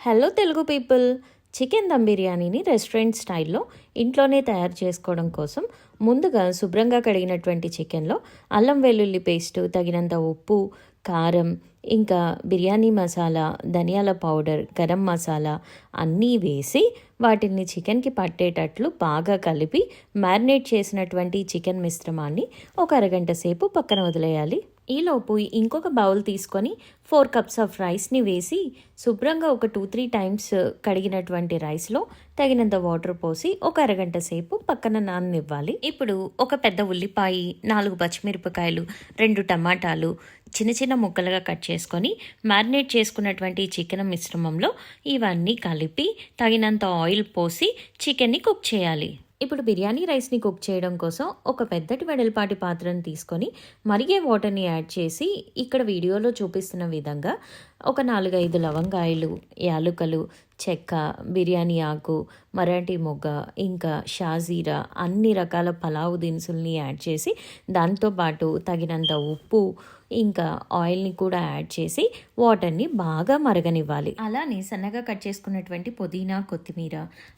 Hello Telugu people. Chicken dum బిర్యానీని restaurant స్టైల్లో ఇంట్లోనే తయారు చేసుకోవడం కోసం ముందుగా శుభ్రంగా కడిగినటువంటి చికెన్లో అల్లం వెల్లుల్లి పేస్టు, తగినంత ఉప్పు, కారం, ఇంకా బిర్యానీ మసాలా, ధనియాల పౌడర్, గరం మసాలా అన్నీ వేసి వాటిని చికెన్కి పట్టేటట్లు బాగా కలిపి మ్యారినేట్ చేసినటువంటి చికెన్ మిశ్రమాన్ని ఒక అరగంట సేపు పక్కన వదిలేయాలి. ఈలోపు ఇంకొక బౌల్ తీసుకొని 4 కప్స్ ఆఫ్ రైస్ని వేసి శుభ్రంగా ఒక 2-3 టైమ్స్ కడిగినటువంటి రైస్లో తగినంత వాటర్ పోసి ఒక అరగంట సేపు పక్కన నాననివ్వాలి. ఇప్పుడు ఒక పెద్ద ఉల్లిపాయ, 4 పచ్చిమిరపకాయలు, 2 టమాటాలు చిన్న చిన్న ముక్కలుగా కట్ చేసుకొని మ్యారినేట్ చేసుకున్నటువంటి చికెన్ మిశ్రమంలో ఇవన్నీ కలిపి తగినంత ఆయిల్ పోసి చికెన్ని కుక్ చేయాలి. ఇప్పుడు బిర్యానీ రైస్ని కుక్ చేయడం కోసం ఒక పెద్దటి వెడల్పాటి పాత్రను తీసుకొని మరిగే వాటర్ని యాడ్ చేసి ఇక్కడ వీడియోలో చూపిస్తున్న విధంగా ఒక 4-5 లవంగాయలు, యాలుకలు, చెక్క, బిర్యానీ ఆకు, మరాఠీ మొగ్గ, ఇంకా షాజీరా అన్ని రకాల పలావు దినుసుల్ని యాడ్ చేసి దాంతోపాటు తగినంత ఉప్పు ఇంకా ఆయిల్ని కూడా యాడ్ చేసి వాటర్ని బాగా మరగనివ్వాలి. అలానే సన్నగా కట్ చేసుకున్నటువంటి పుదీనా, కొత్తిమీర,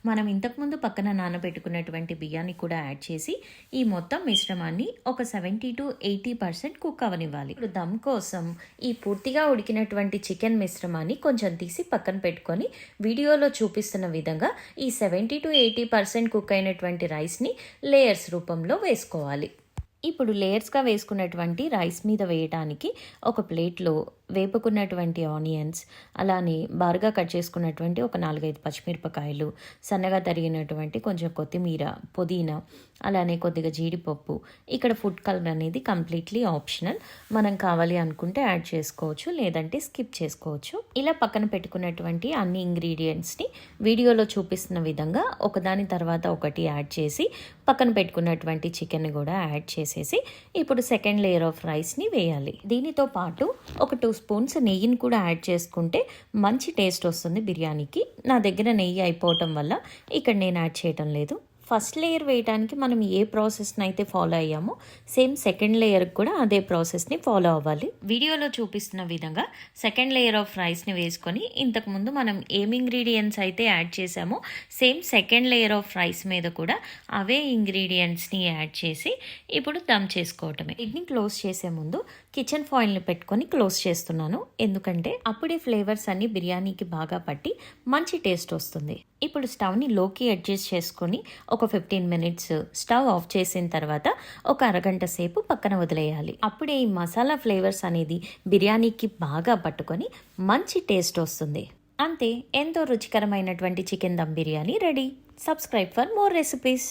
మనం ఇంతకుముందు పక్కన నానబెట్టుకున్నటువంటి బియ్యాన్ని కూడా యాడ్ చేసి ఈ మొత్తం మిశ్రమాన్ని ఒక 70-80% కుక్ అవనివ్వాలి. ఇప్పుడు దమ్ కోసం ఈ పూర్తిగా ఉడికినటువంటి చికెన్ మిశ్రమాన్ని కొంచెం తీసి పక్కన పెట్టుకొని వీడియోలో చూపిస్తున్న విధంగా ఈ 70-80% కుక్ అయినటువంటి రైస్ని లేయర్స్ రూపంలో వేసుకోవాలి. ఇప్పుడు లేయర్స్గా వేసుకున్నటువంటి రైస్ మీద వేయడానికి ఒక ప్లేట్లో వేపుకున్నటువంటి ఆనియన్స్, అలానే బారుగా కట్ చేసుకున్నటువంటి ఒక 4-5 పచ్చిమిరపకాయలు, సన్నగా తరిగినటువంటి కొంచెం కొత్తిమీర, పుదీనా, అలానే కొద్దిగా జీడిపప్పు. ఇక్కడ ఫుడ్ కలర్ అనేది కంప్లీట్లీ ఆప్షనల్. మనం కావాలి అనుకుంటే యాడ్ చేసుకోవచ్చు, లేదంటే స్కిప్ చేసుకోవచ్చు. ఇలా పక్కన పెట్టుకున్నటువంటి అన్ని ఇంగ్రీడియంట్స్ని వీడియోలో చూపిస్తున్న విధంగా ఒకదాని తర్వాత ఒకటి యాడ్ చేసి పక్కన పెట్టుకున్నటువంటి చికెన్ కూడా యాడ్ చేసేసి ఇప్పుడు సెకండ్ లేయర్ ఆఫ్ రైస్ని వేయాలి. దీనితో పాటు ఒక 2 స్పూన్స్ నెయ్యిని కూడా యాడ్ చేసుకుంటే మంచి టేస్ట్ వస్తుంది బిర్యానీకి. నా దగ్గర నెయ్యి అయిపోవటం వల్ల ఇక్కడ నేను యాడ్ చేయటం లేదు. ఫస్ట్ లేయర్ వేయడానికి మనం ఏ ప్రాసెస్ని అయితే ఫాలో అయ్యామో సేమ్ సెకండ్ లేయర్కి కూడా అదే ప్రాసెస్ని ఫాలో అవ్వాలి. వీడియోలో చూపిస్తున్న విధంగా సెకండ్ లేయర్ ఆఫ్ రైస్ని వేసుకొని ఇంతకుముందు మనం ఏం ఇంగ్రీడియంట్స్ అయితే యాడ్ చేసామో same second layer of rice మీద కూడా అవే ఇంగ్రీడియంట్స్ని యాడ్ చేసి ఇప్పుడు దమ్ చేసుకోవటమే. దీన్ని క్లోజ్ చేసే ముందు కిచెన్ ఫాయిల్ని పెట్టుకొని క్లోజ్ చేస్తున్నాను, ఎందుకంటే అప్పుడే ఫ్లేవర్స్ అన్ని బిర్యానీకి బాగా పట్టి మంచి టేస్ట్ వస్తుంది. ఇప్పుడు స్టవ్ని లోకి అడ్జస్ట్ చేసుకొని ఒక 15 మినిట్స్ స్టవ్ ఆఫ్ చేసిన తర్వాత ఒక అరగంట సేపు పక్కన వదిలేయాలి. అప్పుడే ఈ మసాలా ఫ్లేవర్స్ అనేది బిర్యానీకి బాగా పట్టుకొని మంచి టేస్ట్ వస్తుంది. అంతే, ఎంతో రుచికరమైనటువంటి chicken dum biryani ready. Subscribe for more recipes.